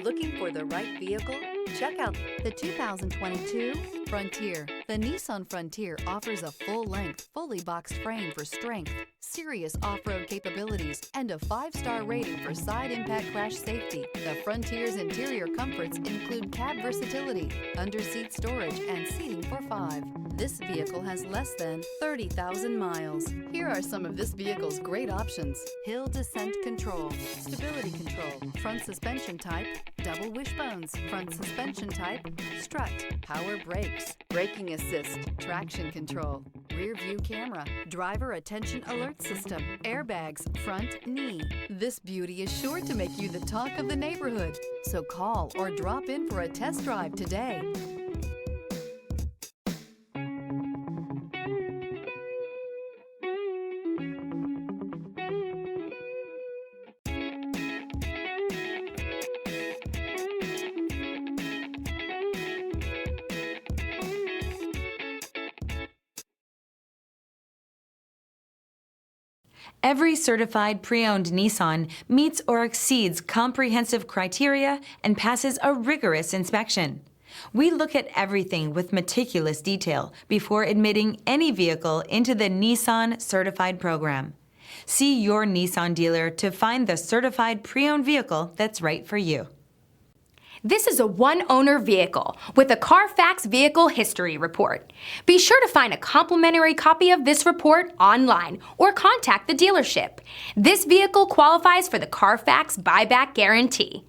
Looking for the right vehicle? Check out the 2022 Frontier. The Nissan Frontier offers a full-length, fully boxed frame for strength, serious off-road capabilities, and a 5-star rating for side impact crash safety. The Frontier's interior comforts include cab versatility, under-seat storage, and seating for 5. This vehicle has less than 30,000 miles. Here are some of this vehicle's great options: hill descent control, stability control, front suspension type, double wishbones, front suspension type, strut, power brakes, braking assist, traction control, rear view camera, driver attention alert system, airbags, front knee. This beauty is sure to make you the talk of the neighborhood. So call or drop in for a test drive today. Every certified pre-owned Nissan meets or exceeds comprehensive criteria and passes a rigorous inspection. We look at everything with meticulous detail before admitting any vehicle into the Nissan Certified program. See your Nissan dealer to find the certified pre-owned vehicle that's right for you. This is a one-owner vehicle with a Carfax Vehicle History Report. Be sure to find a complimentary copy of this report online or contact the dealership. This vehicle qualifies for the Carfax Buyback Guarantee.